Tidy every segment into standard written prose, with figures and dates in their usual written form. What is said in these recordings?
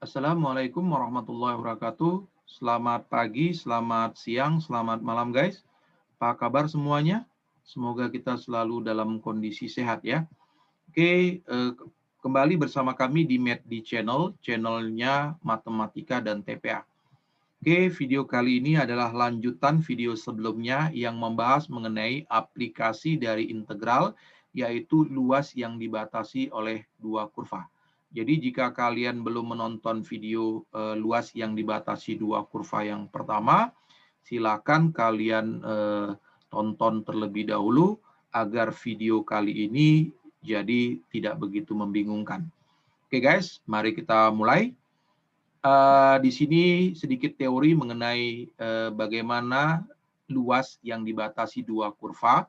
Assalamualaikum warahmatullahi wabarakatuh. Selamat pagi, selamat siang, selamat malam guys. Apa kabar semuanya? Semoga kita selalu dalam kondisi sehat ya. Oke, kembali bersama kami di MED channelnya Matematika dan TPA. Oke, video kali ini adalah lanjutan video sebelumnya yang membahas mengenai aplikasi dari integral, yaitu luas yang dibatasi oleh dua kurva. Jadi jika kalian belum menonton video luas yang dibatasi dua kurva yang pertama, silakan kalian tonton terlebih dahulu agar video kali ini jadi tidak begitu membingungkan. Oke guys, mari kita mulai. Di sini sedikit teori mengenai bagaimana luas yang dibatasi dua kurva.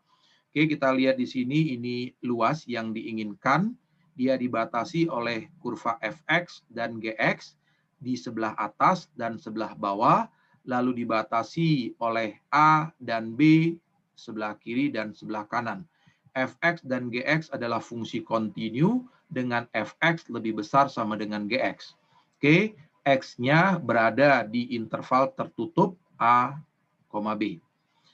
Oke, kita lihat di sini ini luas yang diinginkan. Dia dibatasi oleh kurva fx dan gx di sebelah atas dan sebelah bawah, lalu dibatasi oleh a dan b sebelah kiri dan sebelah kanan. Fx dan gx adalah fungsi kontinu dengan fx lebih besar sama dengan gx. Oke, X-nya berada di interval tertutup A, B.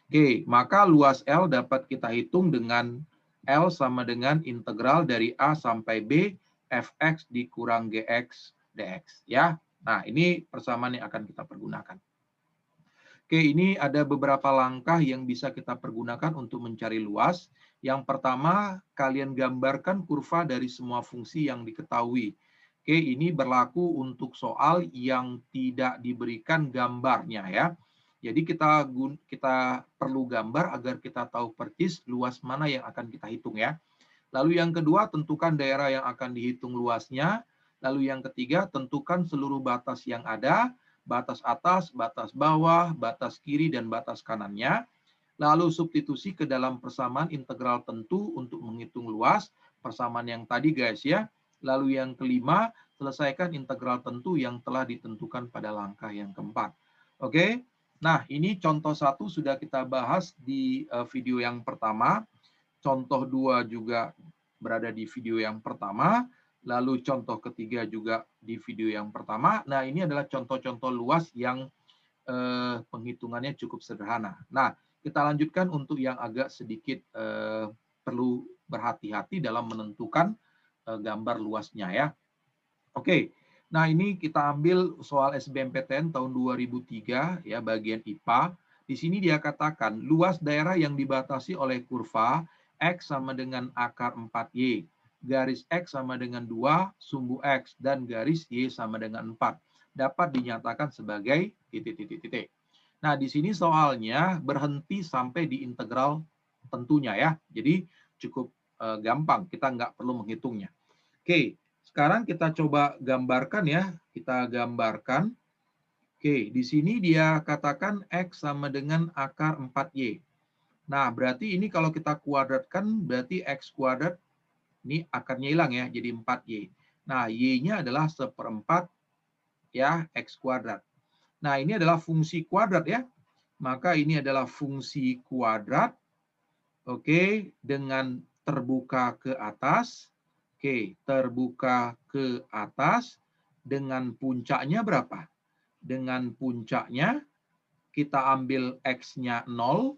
Oke, maka luas L dapat kita hitung dengan L sama dengan integral dari A sampai B, Fx dikurang Gx dx. Ya, nah ini persamaan yang akan kita pergunakan. Oke, ini ada beberapa langkah yang bisa kita pergunakan untuk mencari luas. Yang pertama, kalian gambarkan kurva dari semua fungsi yang diketahui. Oke, ini berlaku untuk soal yang tidak diberikan gambarnya ya. Jadi kita perlu gambar agar kita tahu persis luas mana yang akan kita hitung ya. Lalu yang kedua, tentukan daerah yang akan dihitung luasnya. Lalu yang ketiga, tentukan seluruh batas yang ada, batas atas, batas bawah, batas kiri, dan batas kanannya. Lalu substitusi ke dalam persamaan integral tentu untuk menghitung luas, persamaan yang tadi guys ya. Lalu yang kelima, selesaikan integral tentu yang telah ditentukan pada langkah yang keempat. Oke, nah ini contoh satu sudah kita bahas di video yang pertama. Contoh dua juga berada di video yang pertama. Lalu contoh ketiga juga di video yang pertama. Nah ini adalah contoh-contoh luas yang penghitungannya cukup sederhana. Nah kita lanjutkan untuk yang agak sedikit perlu berhati-hati dalam menentukan gambar luasnya ya. Oke, nah ini kita ambil soal SBMPTN tahun 2003 ya bagian IPA. Di sini dia katakan luas daerah yang dibatasi oleh kurva X sama dengan akar 4Y, garis X sama dengan 2, sumbu X, dan garis Y sama dengan 4. Dapat dinyatakan sebagai titik-titik-titik. Nah, di sini soalnya berhenti sampai di integral tentunya ya. Jadi cukup gampang, kita nggak perlu menghitungnya. Oke, sekarang kita coba gambarkan ya. Kita gambarkan. Oke, di sini dia katakan X sama dengan akar 4Y. Nah, berarti ini kalau kita kuadratkan, berarti X kuadrat, ini akarnya hilang ya, jadi 4Y. Nah, Y-nya adalah 1/4 ya, X kuadrat. Nah, ini adalah fungsi kuadrat ya. Maka ini adalah fungsi kuadrat. Oke, dengan terbuka ke atas. Oke, terbuka ke atas dengan puncaknya berapa? Dengan puncaknya kita ambil X-nya 0,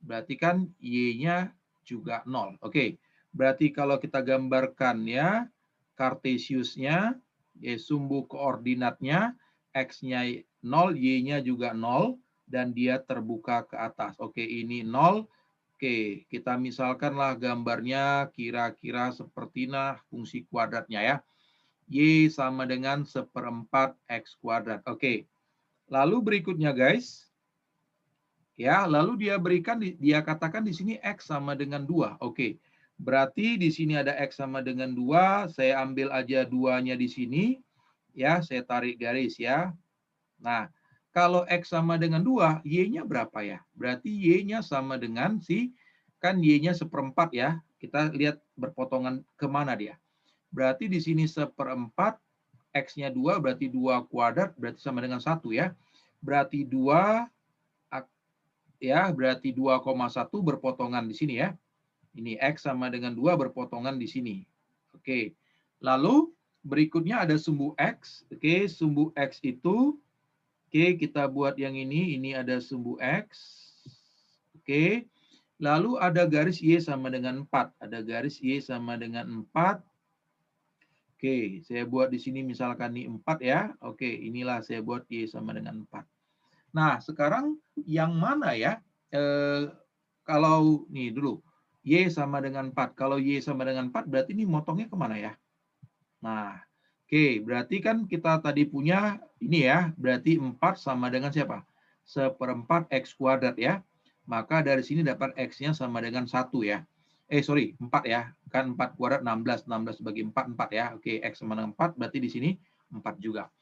berarti kan Y-nya juga 0. Oke, berarti kalau kita gambarkan ya, Kartesiusnya, ya, sumbu koordinatnya, X-nya 0, Y-nya juga 0, dan dia terbuka ke atas. Oke, ini 0. Oke, kita misalkanlah gambarnya kira-kira seperti fungsi kuadratnya ya. Y sama dengan 1/4 X kuadrat. Oke, lalu berikutnya guys. Ya, lalu dia katakan di sini X sama dengan 2. Oke, berarti di sini ada X sama dengan 2. Saya ambil aja 2-nya di sini. Ya, saya tarik garis ya. Nah, kalau X sama dengan 2, Y-nya berapa ya? Berarti Y-nya sama dengan kan Y-nya 1/4 ya. Kita lihat berpotongan kemana dia. Berarti di sini 1/4, X-nya 2, berarti 2 kuadrat, berarti sama dengan 1 ya. Berarti 2, ya, berarti 2,1 berpotongan di sini ya. Ini X sama dengan 2 berpotongan di sini. Oke, lalu Berikutnya ada sumbu X. Oke, sumbu X itu, oke, kita buat yang ini ada sumbu X. Oke, lalu ada garis Y sama dengan 4. Ada garis Y sama dengan 4. Oke, saya buat di sini misalkan ini 4 ya. Oke, inilah saya buat Y sama dengan 4. Nah, sekarang yang mana ya? Kalau nih dulu, Y sama dengan 4. Kalau Y sama dengan 4, berarti ini motongnya kemana ya? Nah, oke, berarti kan kita tadi punya ini ya, berarti 4 sama dengan siapa? 1/4 X kuadrat ya. Maka dari sini dapat X-nya sama dengan 1 ya. Sorry, 4 ya. Kan 4 kuadrat 16. 16 bagi 4, 4 ya. Oke, X sama dengan 4, berarti di sini 4 juga.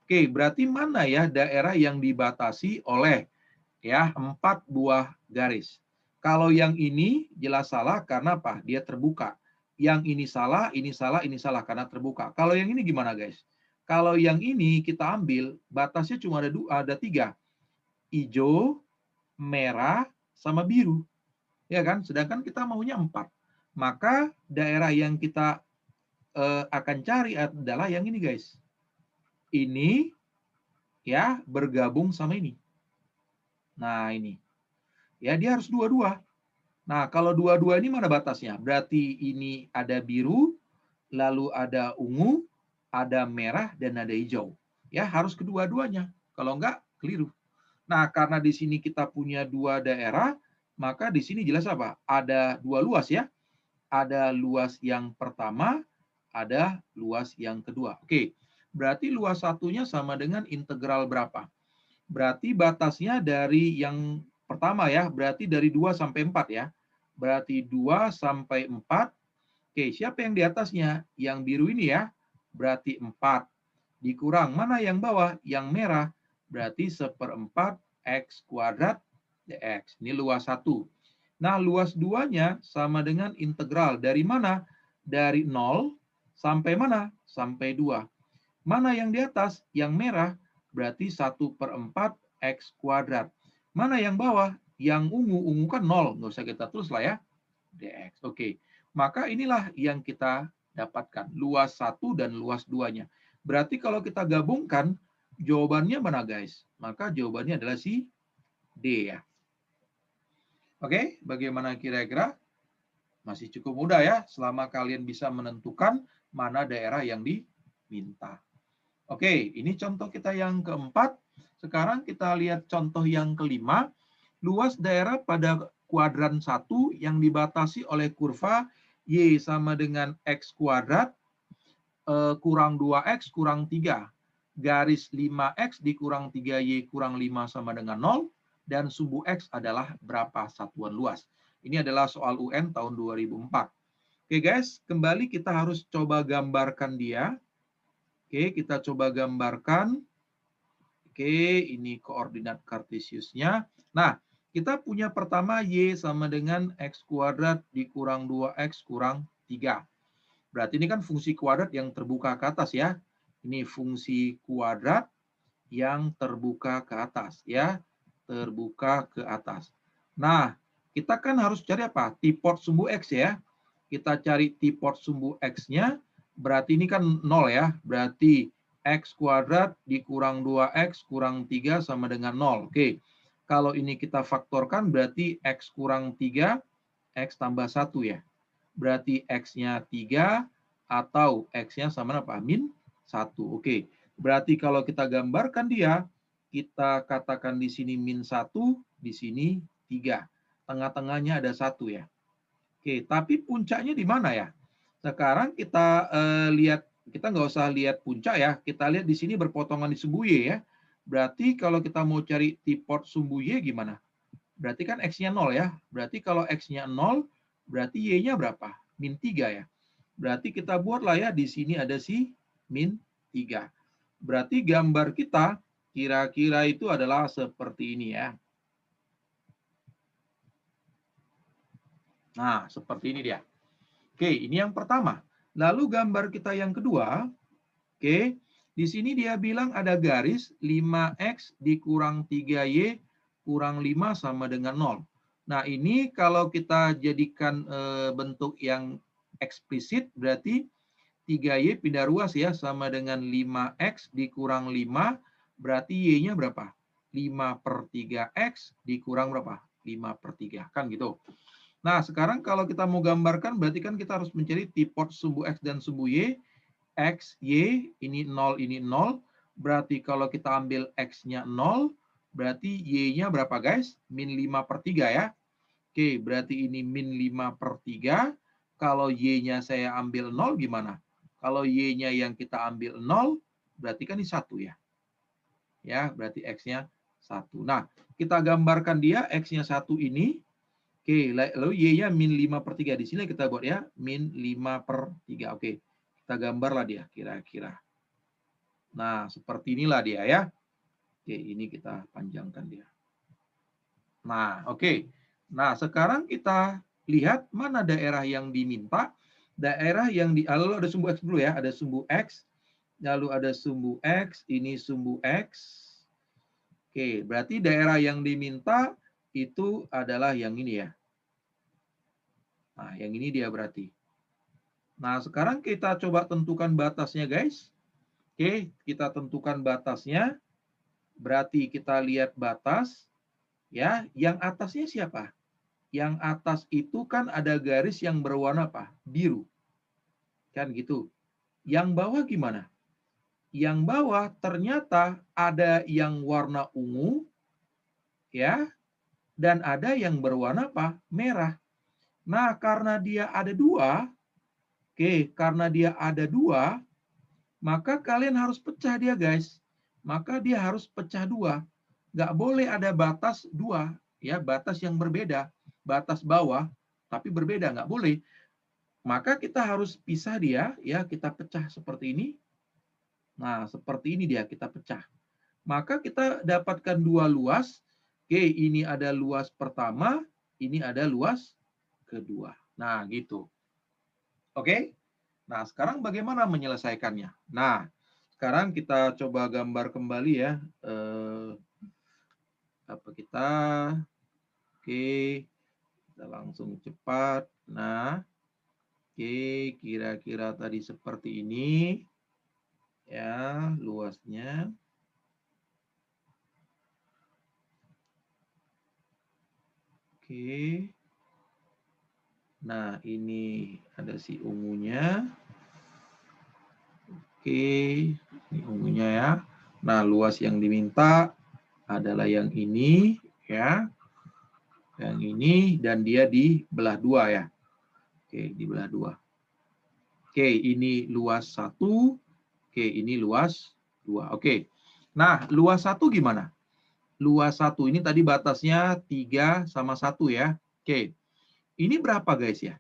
Oke, berarti mana ya daerah yang dibatasi oleh ya 4 buah garis. Kalau yang ini jelas salah karena apa? Dia terbuka. Yang ini salah, ini salah, ini salah karena terbuka. Kalau yang ini gimana guys? Kalau yang ini kita ambil batasnya cuma ada 3. Hijau, merah, sama biru. Ya kan? Sedangkan kita maunya 4. Maka daerah yang kita akan cari adalah yang ini guys. Ini ya bergabung sama ini. Nah, ini. Ya, dia harus dua-dua. Nah, kalau dua-dua ini mana batasnya? Berarti ini ada biru, lalu ada ungu, ada merah, dan ada hijau. Ya, harus kedua-duanya. Kalau enggak, keliru. Nah, karena di sini kita punya 2 daerah, maka di sini jelas apa? Ada 2 luas ya. Ada luas yang pertama, ada luas yang kedua. Oke, berarti luas satunya sama dengan integral berapa? Berarti batasnya dari yang pertama ya, berarti dari 2 sampai 4 ya. Berarti 2 sampai 4. Oke, siapa yang di atasnya? Yang biru ini ya, berarti 4. Dikurang, mana yang bawah? Yang merah, berarti 1/4 X kuadrat dx. Ini luas 1. Nah, luas 2-nya sama dengan integral. Dari mana? Dari 0 sampai mana? Sampai 2. Mana yang di atas? Yang merah, berarti 1/4 X kuadrat. Mana yang bawah? Yang ungu, ungu kan 0, nggak usah kita tulis lah ya, dx. Oke, maka inilah yang kita dapatkan, luas 1 dan luas 2-nya. Berarti kalau kita gabungkan, jawabannya mana guys? Maka jawabannya adalah si D ya. Oke, bagaimana kira-kira? Masih cukup mudah ya, selama kalian bisa menentukan mana daerah yang diminta. Oke, ini contoh kita yang keempat. Sekarang kita lihat contoh yang kelima. Luas daerah pada kuadran 1 yang dibatasi oleh kurva Y sama dengan X kuadrat kurang 2X kurang 3. Garis 5X dikurang 3Y kurang 5 sama dengan 0. Dan sumbu X adalah berapa satuan luas. Ini adalah soal UN tahun 2004. Oke guys, kembali kita harus coba gambarkan dia. Oke, kita coba gambarkan. Oke, ini koordinat kartesiusnya. Nah, kita punya pertama Y sama dengan X kuadrat dikurang 2X kurang 3. Berarti ini kan fungsi kuadrat yang terbuka ke atas ya. Ini fungsi kuadrat yang terbuka ke atas ya. Terbuka ke atas. Nah, kita kan harus cari apa? T-port sumbu X ya. Kita cari T-port sumbu X-nya. Berarti ini kan 0 ya. Berarti X kuadrat dikurang 2X kurang 3 sama dengan 0. Oke. Kalau ini kita faktorkan berarti X kurang 3, X tambah 1 ya. Berarti X-nya 3 atau X-nya sama apa? Min 1. Oke. Berarti kalau kita gambarkan dia, kita katakan di sini min 1, di sini 3. Tengah-tengahnya ada 1 ya. Oke, tapi puncaknya di mana ya? Sekarang kita lihat, kita nggak usah lihat puncak ya, kita lihat di sini berpotongan di sumbu Y ya. Berarti kalau kita mau cari T-port sumbu Y gimana? Berarti kan X-nya 0 ya. Berarti kalau X-nya 0, berarti Y-nya berapa? Min 3 ya. Berarti kita buatlah ya, di sini ada si min 3. Berarti gambar kita kira-kira itu adalah seperti ini ya. Nah, seperti ini dia. Oke, ini yang pertama. Lalu gambar kita yang kedua, oke, di sini dia bilang ada garis 5X dikurang 3Y kurang 5 sama dengan 0. Nah, ini kalau kita jadikan bentuk yang eksplisit, berarti 3Y pindah ruas ya, sama dengan 5X dikurang 5, berarti Y-nya berapa? 5/3X dikurang berapa? 5/3, kan gitu. Nah, sekarang kalau kita mau gambarkan, berarti kan kita harus mencari tipot sumbu X dan sumbu Y. X, Y, ini 0, ini 0. Berarti kalau kita ambil X-nya 0, berarti Y-nya berapa guys? Min 5/3 ya. Oke, berarti ini min 5/3. Kalau Y-nya saya ambil 0 gimana? Kalau Y-nya yang kita ambil 0, berarti kan ini 1 ya. Ya, berarti X-nya 1. Nah, kita gambarkan dia X-nya 1 ini. Oke, lalu Y-nya min 5/3. Di sini kita buat ya, min 5/3. Oke, kita gambarlah dia kira-kira. Nah, seperti inilah dia ya. Oke, ini kita panjangkan dia. Nah, oke. Nah, sekarang kita lihat mana daerah yang diminta. Daerah yang lalu ada sumbu X dulu ya, ada sumbu X, lalu ada sumbu X, ini sumbu X. Oke, berarti daerah yang diminta itu adalah yang ini ya. Nah, yang ini dia berarti. Nah, sekarang kita coba tentukan batasnya, guys. Oke, kita tentukan batasnya. Berarti kita lihat batas, ya. Yang atasnya siapa? Yang atas itu kan ada garis yang berwarna apa? Biru. Kan gitu. Yang bawah gimana? Yang bawah ternyata ada yang warna ungu, ya, dan ada yang berwarna apa? Merah. Nah, karena dia ada dua, karena dia ada dua, maka kalian harus pecah dia, guys. Maka dia harus pecah dua. Nggak boleh ada batas dua, ya, batas yang berbeda. Batas bawah, tapi berbeda, nggak boleh. Maka kita harus pisah dia, ya, kita pecah seperti ini. Nah, seperti ini dia, kita pecah. Maka kita dapatkan dua luas. Oke, ini ada luas pertama, ini ada luas kedua. Nah, gitu. Oke? Nah, sekarang bagaimana menyelesaikannya? Nah, sekarang kita coba gambar kembali ya. Apa kita? Oke, kita langsung cepat. Nah, oke, kira-kira tadi seperti ini. Ya, luasnya. Oke. Nah, ini ada si ungunya. Oke, ini ungunya ya. Nah, luas yang diminta adalah yang ini, ya. Yang ini, dan dia dibelah dua ya. Oke, dibelah dua. Oke, ini luas 1. Oke, ini luas 2. Oke. Nah, luas 1 gimana? Luas 1 ini tadi batasnya 3/1 ya. Oke. Ini berapa guys ya?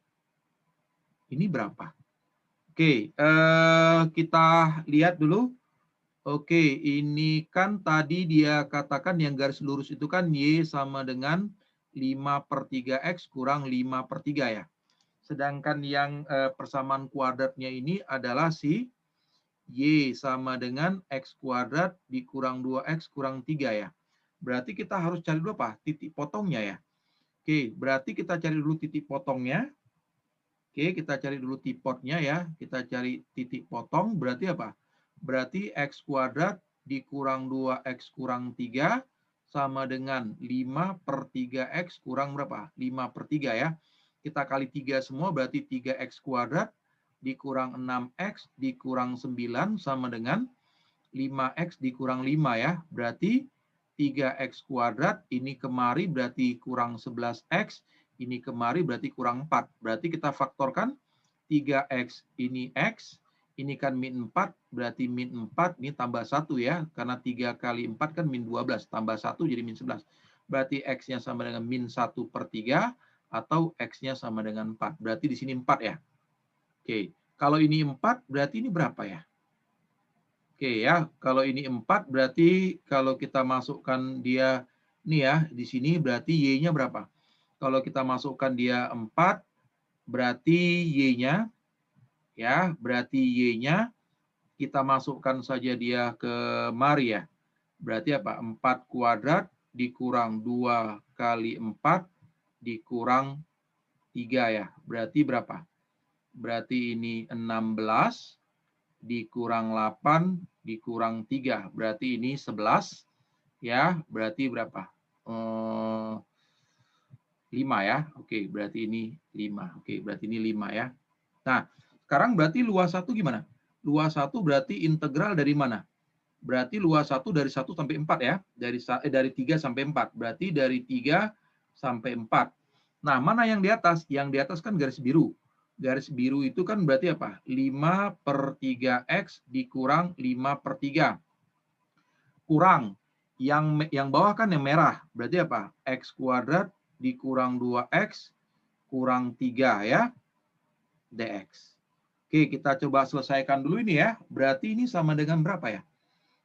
Ini berapa? Oke, kita lihat dulu. Oke, ini kan tadi dia katakan yang garis lurus itu kan Y sama dengan 5/3X kurang 5/3 ya. Sedangkan yang persamaan kuadratnya ini adalah si Y sama dengan X kuadrat dikurang 2X kurang 3 ya. Berarti kita harus cari dulu apa? Titik potongnya ya. Oke, berarti kita cari dulu titik potongnya. Oke, kita cari dulu tipotnya ya. Kita cari titik potong, berarti apa? Berarti X kuadrat dikurang 2X kurang 3 sama dengan 5/3X kurang berapa? 5/3 ya. Kita kali 3 semua, berarti 3X kuadrat dikurang 6X dikurang 9 sama dengan 5X dikurang 5 ya. Berarti 3X kuadrat ini kemari berarti kurang 11X. Ini kemari berarti kurang 4. Berarti kita faktorkan 3X ini X. Ini kan min 4. Berarti min 4 ini tambah 1 ya. Karena 3 kali 4 kan min 12. Tambah 1 jadi min 11. Berarti X-nya sama dengan min 1/3. Atau X-nya sama dengan 4. Berarti di sini 4 ya. Oke. Kalau ini 4 berarti ini berapa ya? Oke ya, kalau ini 4 berarti kalau kita masukkan dia ini ya, di sini berarti Y-nya berapa? Kalau kita masukkan dia 4 berarti Y-nya ya, berarti Y-nya kita masukkan saja dia ke mari ya. Berarti apa? 4 kuadrat dikurang 2 kali 4 dikurang 3 ya. Berarti berapa? Berarti ini 16 dikurang 8 dikurang 3. Berarti ini 11 ya. Berarti berapa? 5 ya. Oke, berarti ini 5. Oke, berarti ini 5 ya. Nah, sekarang berarti luas 1 gimana? Luas 1 berarti integral dari mana? Berarti luas 1 dari 1 sampai 4 ya. Dari 3 sampai 4. Berarti dari 3 sampai 4. Nah, mana yang di atas? Yang di atas kan garis biru. Garis biru itu kan berarti apa? 5/3x dikurang 5/3. Kurang. Yang bawah kan yang merah. Berarti apa? X kuadrat dikurang 2x kurang 3 ya. Dx. Oke, kita coba selesaikan dulu ini ya. Berarti ini sama dengan berapa ya?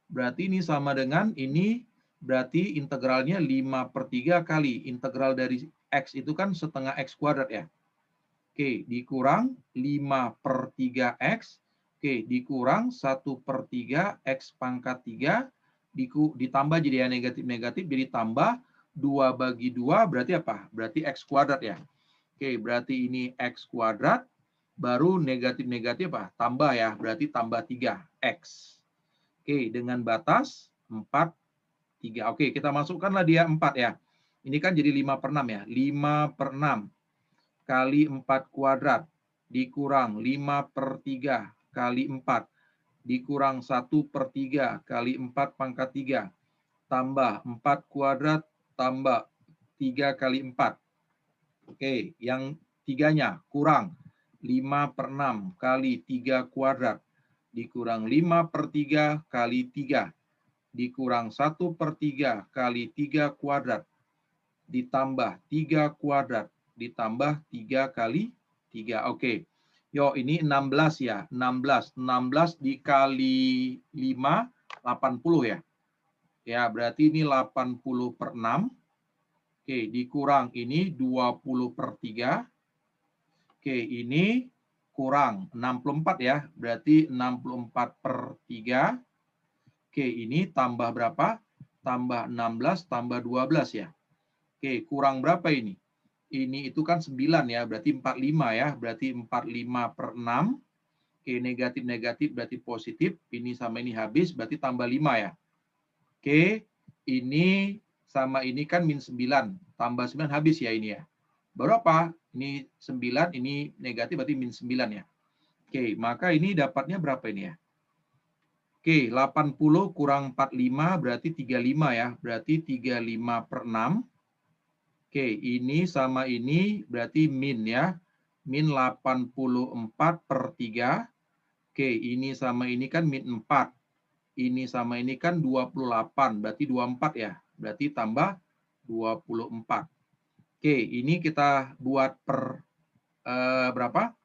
Berarti ini sama dengan ini, berarti integralnya 5/3 kali. Integral dari x itu kan setengah x kuadrat ya. Oke, dikurang 5/3x. Oke, dikurang 1/3 x pangkat 3. Ditambah jadi ya negatif-negatif, jadi tambah 2/2 berarti apa? Berarti x kuadrat ya. Oke, berarti ini x kuadrat, baru negatif-negatif apa? Tambah ya, berarti tambah 3x. Oke, dengan batas 4, 3. Oke, kita masukkanlah dia 4 ya. Ini kan jadi 5/6 ya. 5/6 kali 4 kuadrat dikurang 5/3 kali 4 dikurang 1/3 kali 4 pangkat 3 tambah 4 kuadrat tambah 3 kali 4. Oke, yang tiganya kurang 5/6 kali 3 kuadrat dikurang 5/3 kali 3 dikurang 1/3 kali 3 kuadrat ditambah 3 kuadrat ditambah 3 kali 3. Oke. Yo, ini 16 ya. 16 dikali 5, 80 ya. Ya, berarti ini 80/6. Oke, dikurang ini 20/3. Oke, ini kurang 64 ya. Berarti 64/3. Oke, ini tambah berapa? Tambah 16 tambah 12 ya. Oke, kurang berapa ini? Ini itu kan 9 ya, berarti 45 ya. Berarti 45/6. Oke, negatif-negatif berarti positif. Ini sama ini habis, berarti tambah 5 ya. Oke, ini sama ini kan min 9. Tambah 9 habis ya ini ya. Baru apa? Ini 9, ini negatif berarti min 9 ya. Oke, maka ini dapatnya berapa ini ya? Oke, 80 kurang 45 berarti 35 ya. Berarti 35/6. Oke, ini sama ini berarti min ya. Min 84/3. Oke, ini sama ini kan min 4. Ini sama ini kan 28. Berarti 24 ya. Berarti tambah 24. Oke, ini kita buat per berapa?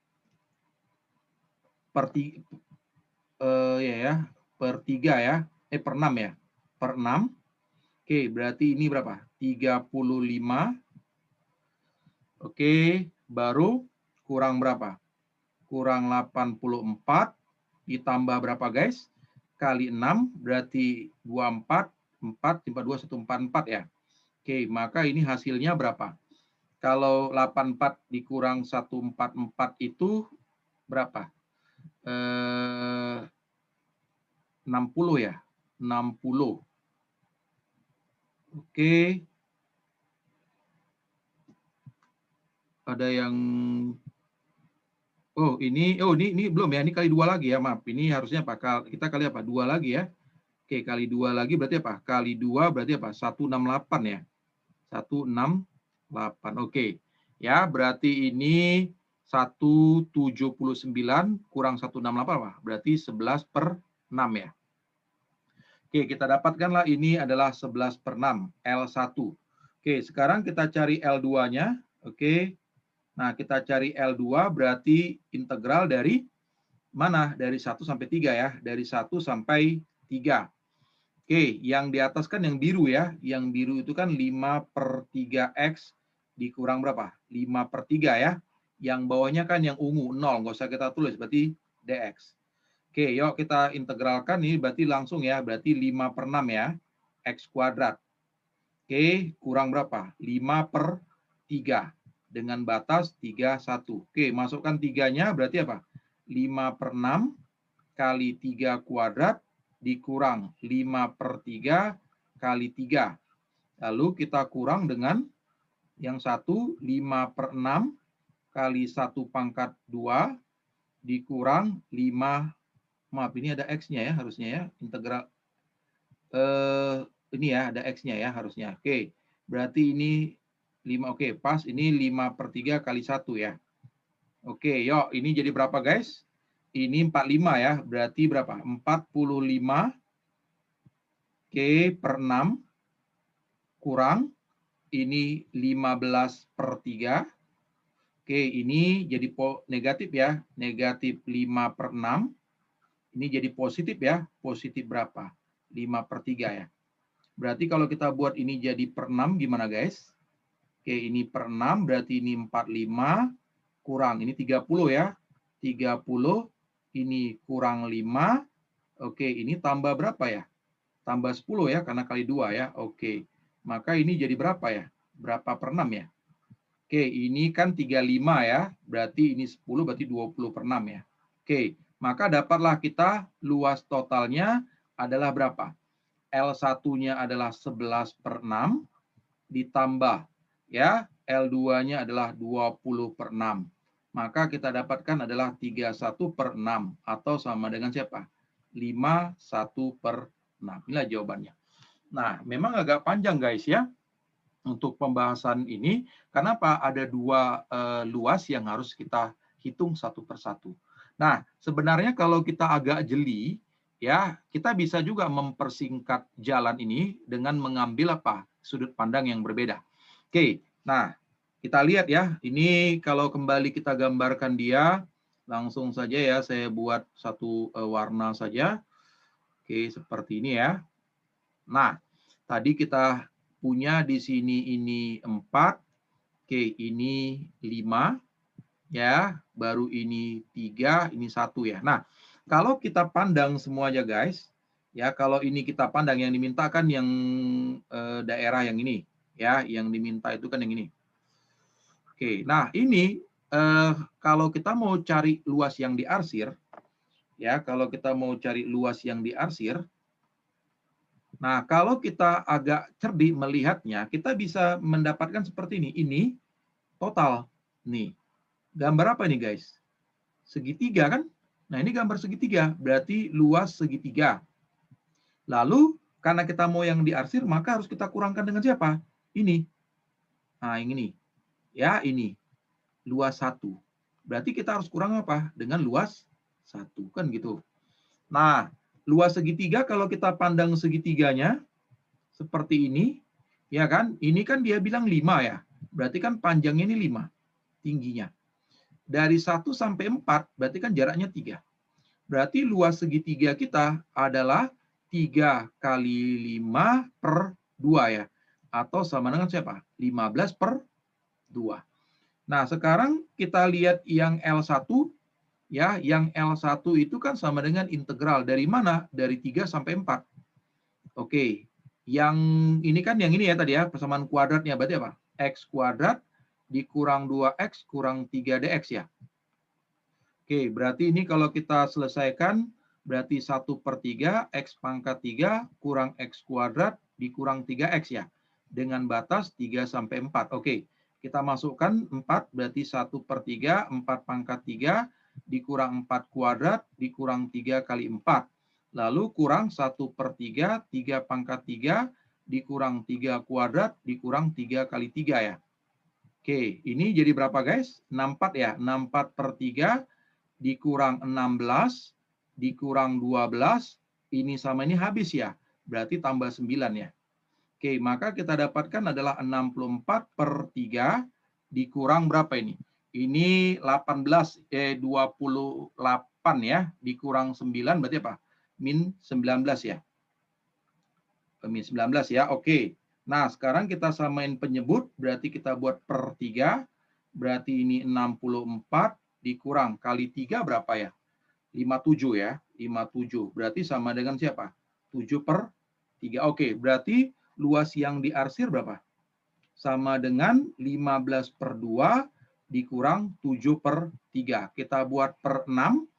Ya, per 3 ya. Per 6 ya. Per 6. Oke, berarti ini berapa? 35. Oke, baru kurang berapa? Kurang 84 ditambah berapa guys? Kali 6 berarti 24, 4 tambah 2, 144 ya. Oke, maka ini hasilnya berapa? Kalau 84 dikurang 144 itu berapa? 60 ya. 60. Oke. Ada yang ini belum ya. Ini kali 2 lagi ya. Maaf. Ini harusnya apa? Kita kali apa? 2 lagi ya. Oke, kali 2 lagi berarti apa? Kali 2 berarti apa? 168 ya. 168. Oke. Ya, berarti ini 179 kurang 168 apa? Berarti 11/6 ya. Oke, kita dapatkanlah ini adalah 11/6, L1. Oke, sekarang kita cari L2-nya. Oke. Nah, kita cari L2 berarti integral dari mana? Dari 1 sampai 3 ya. Dari 1 sampai 3. Oke, yang di atas kan yang biru ya. Yang biru itu kan 5/3x dikurang berapa? 5/3 ya. Yang bawahnya kan yang ungu, 0. Nggak usah kita tulis, berarti dx. Oke, yuk kita integralkan. Ini berarti langsung ya. Berarti 5/6 ya. X kuadrat. Oke, kurang berapa? 5/3. Dengan batas 31. Oke, masukkan 3-nya berarti apa? 5/6 kali 3 kuadrat dikurang 5/3 kali 3. Lalu kita kurang dengan yang satu 5/6 kali 1/2 dikurang 5. Maaf, ini ada X-nya ya harusnya ya. Integral. Ini ya ada X-nya ya harusnya. Oke, berarti ini 5. Oke, pas ini 5/3 kali 1 ya. Oke, yuk ini jadi berapa guys? Ini 45 ya, berarti berapa? 45 K/6 kurang ini 15/3. Oke, ini jadi negatif ya, negatif 5/6. Ini jadi positif ya, positif berapa? 5/3 ya. Berarti kalau kita buat ini jadi per 6 gimana guys? Oke, ini per 6 berarti ini 45 kurang, ini 30 ya. 30, ini kurang 5. Oke, ini tambah berapa ya? Tambah 10 ya, karena kali 2 ya. Oke, maka ini jadi berapa ya? Berapa per 6 ya? Oke, ini kan 35 ya. Berarti ini 10, berarti 20/6 ya. Oke, maka dapatlah kita luas totalnya adalah berapa? L1-nya adalah 11/6 ditambah ya L2-nya adalah 20/6. Maka kita dapatkan adalah 31/6 atau sama dengan siapa? 51/6. Inilah jawabannya. Nah, memang agak panjang guys ya untuk pembahasan ini. Kenapa? Ada dua luas yang harus kita hitung satu persatu. Nah, sebenarnya kalau kita agak jeli, ya kita bisa juga mempersingkat jalan ini dengan mengambil apa? Sudut pandang yang berbeda. Oke, nah kita lihat ya. Ini kalau kembali kita gambarkan dia, langsung saja ya saya buat satu warna saja. Oke, seperti ini ya. Nah, tadi kita punya di sini ini 4. Oke, ini 5 ya, baru ini 3, ini 1 ya. Nah, kalau kita pandang semuanya guys, ya kalau ini kita pandang yang dimintakan yang daerah yang ini ya, yang diminta itu kan yang ini. Oke, nah ini kalau kita mau cari luas yang diarsir ya, kalau kita mau cari luas yang diarsir, nah kalau kita agak cerdik melihatnya, kita bisa mendapatkan seperti ini. Ini total nih. Gambar apa ini guys? Segitiga kan? Nah ini gambar segitiga, berarti luas segitiga. Lalu karena kita mau yang diarsir, maka harus kita kurangkan dengan siapa? Ini. Nah yang ini. Ya ini. Luas 1. Berarti kita harus kurang apa? Dengan luas 1. Kan gitu. Nah luas segitiga kalau kita pandang segitiganya seperti ini. Ya kan? Ini kan dia bilang 5 ya. Berarti kan panjangnya ini 5. Tingginya. Dari 1 sampai 4, berarti kan jaraknya 3. Berarti luas segitiga kita adalah 3 kali 5 per 2 ya. Atau sama dengan siapa? 15/2. Nah, sekarang kita lihat yang L1. Ya, yang L1 itu kan sama dengan integral. Dari mana? Dari 3 sampai 4. Oke. Yang ini kan yang ini ya tadi ya, persamaan kuadratnya. Berarti apa? X kuadrat dikurang 2X kurang 3DX ya. Oke, berarti ini kalau kita selesaikan, berarti 1/3 X pangkat 3 kurang X kuadrat dikurang 3X ya. Dengan batas 3 sampai 4. Oke, kita masukkan 4, berarti 1/3, 4 pangkat 3 dikurang 4 kuadrat dikurang 3 kali 4. Lalu kurang 1/3, 3 pangkat 3 dikurang 3 kuadrat dikurang 3 kali 3 ya. Oke, ini jadi berapa guys? 64 ya. 64/3 dikurang 16 dikurang 12. Ini sama ini habis ya. Berarti tambah 9 ya. Oke, maka kita dapatkan adalah 64/3 dikurang berapa ini? Ini 28 ya. Dikurang 9 berarti apa? Min 19 ya. Min 19 ya. Oke. Nah, sekarang kita samain penyebut, berarti kita buat per 3, berarti ini 64 dikurang kali 3 berapa ya? 57 ya, 57. Berarti sama dengan siapa? 7/3. Oke, berarti luas yang diarsir berapa? Sama dengan 15/2 dikurang 7/3. Kita buat per 6,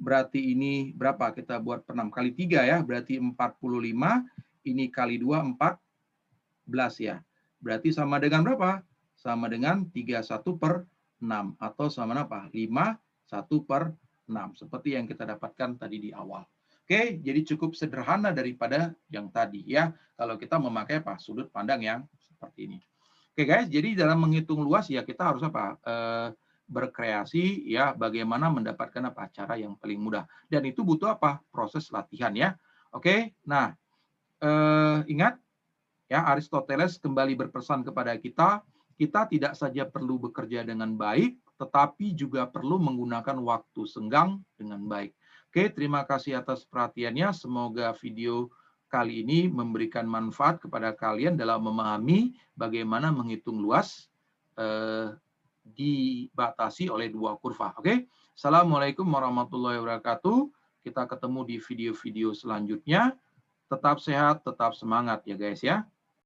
berarti ini berapa? Kita buat per 6 kali 3 ya, berarti 45. Ini kali 2, 14 ya. Berarti sama dengan berapa? Sama dengan 31 per 6. Atau sama apa? 51 per 6. Seperti yang kita dapatkan tadi di awal. Oke, jadi cukup sederhana daripada yang tadi ya. Kalau kita memakai apa? Sudut pandang yang seperti ini. Oke guys, jadi dalam menghitung luas ya kita harus apa? Berkreasi ya, bagaimana mendapatkan apa? Cara yang paling mudah. Dan itu butuh apa? Proses latihan ya. Oke, nah ingat ya, Aristoteles kembali berpesan kepada kita, kita tidak saja perlu bekerja dengan baik, tetapi juga perlu menggunakan waktu senggang dengan baik. Oke, terima kasih atas perhatiannya. Semoga video kali ini memberikan manfaat kepada kalian dalam memahami bagaimana menghitung luas dibatasi oleh dua kurva. Oke, Assalamualaikum warahmatullahi wabarakatuh. Kita ketemu di video-video selanjutnya. Tetap sehat, tetap semangat ya guys ya.